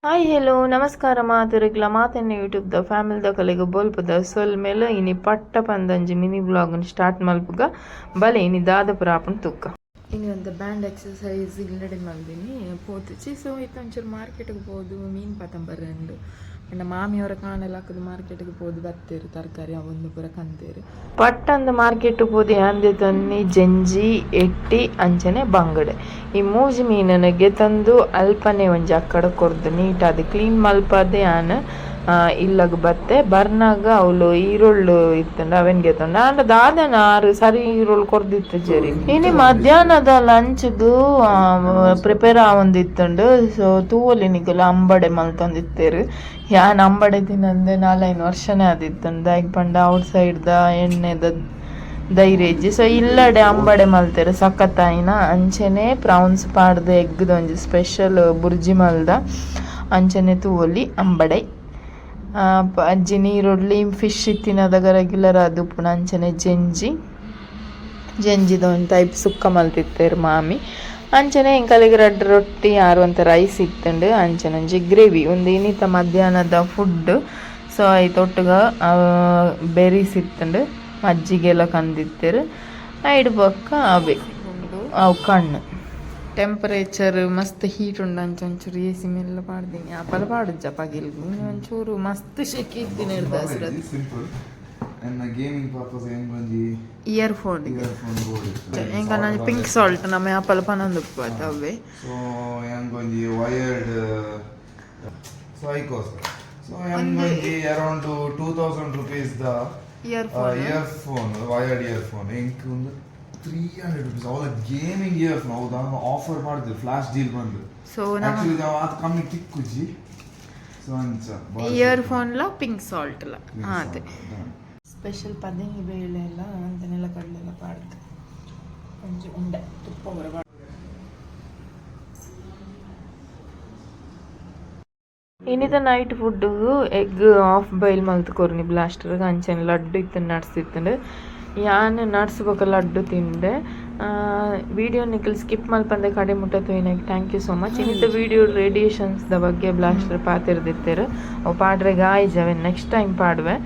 hi hello ನಮಸ್ಕಾರ ಮಾತುರೆಗ್ಲ ಮಾತೆನ್ನ ಯೂಟ್ಯೂಬ್ದ ಫ್ಯಾಮಿಲಿದ ಕಲೆಗೆ ಬೋಲ್ಪದ ಸೊಲ್ ಮೇಲೆ ಇನಿ ಪಟ್ಟ ಪಂದಂಜಿ ಮಿನಿ ಬ್ಲಾಗ್ನ ಸ್ಟಾರ್ಟ್ ಮಲ್ಪುಗ ಬಲೆ ಇನಿ ದಾದಪುರ ಆಪುನ ತುಕ್ಕ ಇನಿ ಒಂದು ಬ್ಯಾಂಡ್ ಎಕ್ಸಸೈಸ್ ಇಲ್ಲಡೆ ಮಲ್ದಿನಿ ಪೋತಿಚ್ಚಿ ಸೊ ಇತ್ತು ಒಂಚೂರು ಮಾರ್ಕೆಟ್ಗೆ ಹೋದು ಮೀನು ಪತಂಬರ್ರೆಂಡು ನನ್ನ ಮಾಮಿಯವರ ಕಾಣೆಲ್ಲ ಹಾಕಿದ ಮಾರ್ಕೆಟ್ಗೆ ಹೋದು ಬರ್ತೇರು ತರಕಾರಿ ಅವೊಂದು ಪೂರ ಕಂತೇರು ಪಟ್ಟಂದ ಮಾರ್ಕೆಟ್ ಹೋದಿ ಅಂದೆ ತನ್ನಿ ಜಂಜಿ ಎಟ್ಟಿ ಅಂಚನೆ ಬಂಗಡೆ ಈ ಮೂಜಿ ಮೀನನಿಗೆ ತಂದು ಅಲ್ಪನೆ ಒಂಜಿ ಅಕ್ಕಡ ಕೊರ್ದು ನೀಟಾದ ಕ್ಲೀನ್ ಮಲ್ಪದೆ ಆನ ಇಲ್ಲಗ ಬತ್ತೆ ಬರ್ನಾಗ ಅವಳು ಈರುಳ್ಳು ಇತ್ತಂಡ ಅವನ್ಗೆ ತಂಡ ಅಂಡ ದಾದನ ಆರು ಸರಿ ಈರುಳ್ಳು ಕೊರ್ದಿತ್ತು ಜರಿ ಇನಿ ಮಧ್ಯಾಹ್ನದ ಲಂಚ್ಗೂ ಪ್ರಿಪೇರ್ ಆವೊಂದಿತ್ತುಂಡು ಸೊ ತೂವಲಿನಿಗೆಲ್ಲ ಅಂಬಡೆ ಮಲ್ತೊಂದಿತ್ತೇರು ಯಾನ್ ಅಂಬಡೆ ತಿನ್ನಂದೆ 4-5 ವರ್ಷನೇ ಆದಿತ್ತಂಡ ಈಗ ಪಂಡ ಔಟ್ ಸೈಡ್ದ ಎಣ್ಣೆದ ಧೈರ್ಯಜ್ಜಿ ಸೊ ಇಲ್ಲಡೆ ಅಂಬಡೆ ಮಲ್ತೇರು ಸಖತ್ತಾಯಿನ ಅಂಚೆನೆ ಪ್ರಾನ್ಸ್ ಪಾಡ್ದೆ ಎಗ್ಗದೊಂಜಿ ಸ್ಪೆಷಲ್ ಬುರ್ಜಿ ಮಲ್ದ ಅಂಚನೆ ತೂವಲಿ ಅಂಬಡೆ ಅಜ್ಜಿ ನೀರುಳ್ಳಿ ಫಿಶ್ ಇತ್ತಿನದಾಗ ರೆಗ್ಯುಲರ್ ಅದು ಪುಣ ಅಂಚನೆ ಜಂಜಿದ ಒಂದು ಟೈಪ್ ಸುಕ್ಕ ಮಲ್ತಿತ್ತೇರು ಮಾಮಿ ಅಂಚನೆ ಎಂಕಲಿಗೆ 2 ರೊಟ್ಟಿ ಆರು ಅಂತ ರೈಸ್ ಇತ್ತಂಡು ಅಂಚನೆ ಒಂಜಿ ಗ್ರೇವಿ ಒಂದು ಇನ್ನಿತ ಮಧ್ಯಾಹ್ನದ ಫುಡ್ ಸೊ ಐತೊಟ್ಟುಗ ಬೆರೀಸ್ ಇತ್ತಂಡು ಮಜ್ಜಿಗೆಲ್ಲ ಕಂದಿತ್ತೇರು ಐಡು ಬೊಕ್ಕ ಅವೇ ಅವು ಕಣ್ಣು ಟೆಂಪರೇಚರ್ ಮಸ್ತ್ ಹೀಟ್ ಉಂಡು ಒಂಚೂರು ಎ ಸಿ ಮೆಲ್ಲ ಪಾಡ್ದೀನಿ ಆಪಲ ಪಾಡುಜ್ಜ ಪಗಿಲ್ಗು ಒಂಚೂರು ಮಸ್ತ್ ಶೆಕೆ ಇದ್ದೀನಿ ಹಿಡ್ದು ಗೇಮಿಂಗ್ ಪರ್ಪಸ್ ಇಯರ್ಫೋನ್ ಎಂಕ ನಾನು ಪಿಂಕ್ ಸಾಲ್ಟ್ ನಮ್ಮ ಆಪಲ ಪನೊಂದು ಅವೇ ಸೊ ಎಂಗೊಂಜಿ ವಯರ್ಡ್ ಸೈಕೋಸ್ ಸೊ ಎಂಗೊಂಜಿ ಅರೌಂಡ್ 2000 rupees ದ ಇಯರ್ಫೋನ್ ವಯರ್ಡ್ ಇಯರ್ಫೋನ್ ಎಂಕ್ ಒಂದು 300 rupees ಅವಳ ಗೇಮಿಂಗ್ ಇಯರ್ಫೋನ್ ಹೌದಾ ಆಫರ್ ಮಾಡಿದ್ರು ಫ್ಲಾಶ್ ಡೀಲ್ ಬಂದು ಸೊ ಆಕ್ಚುಲಿ ನಾವು ಅದು ಕಮ್ಮಿ ತಿಕ್ಕುಜಿ ಸೊ ಅಂಚ ಇಯರ್ಫೋನ್ಲ ಪಿಂಕ್ ಸಾಲ್ಟ್ಲ ಅದೇ ಸ್ಪೆಷಲ್ ಪದಂಗಿ ಬೇಳೆ ಎಲ್ಲ ಅಂತೆಲ್ಲ ಕಡಲೆಲ್ಲ ಪಾಡ್ದು ಒಂಚು ಉಂಡೆ ತುಪ್ಪ ಹೊರಬಾರ್ದು ಇನ್ನಿದ night food egg half boil ಮಲ್ತು ಕೊರ್ನಿ ಬ್ಲಾಸ್ಟರ್ಗೆ ಅಂಚನೆ ಲಡ್ಡು ಇತ್ತು ನಟ್ಸ್ ಇತ್ತಂಡು ಯಾನು ನಟ್ಸ್ ಬೇಕು ಲಡ್ಡು ತಿಂದೆ ವಿಡಿಯೋ ನಿಖಲ್ ಸ್ಕಿಪ್ ಮಲ್ಪಂದೆ ಕಡೆ ಮುಟ್ಟತ್ತು ಏನಾಗಿ ಥ್ಯಾಂಕ್ ಯು ಸೋ ಮಚ್ ಇನ್ನಿದ್ದ ವಿಡಿಯೋ ರೇಡಿಯೇಷನ್ಸ್ದ ಬಗ್ಗೆ ಬ್ಲಾಸ್ಟರ್ ಪಾತಿರ್ದಿತ್ತೇರು ಅವು ಪಾಡ್ರೆ ಗಾಯ್ಜವೆ ನೆಕ್ಸ್ಟ್ ಟೈಮ್ ಪಾಡುವೆ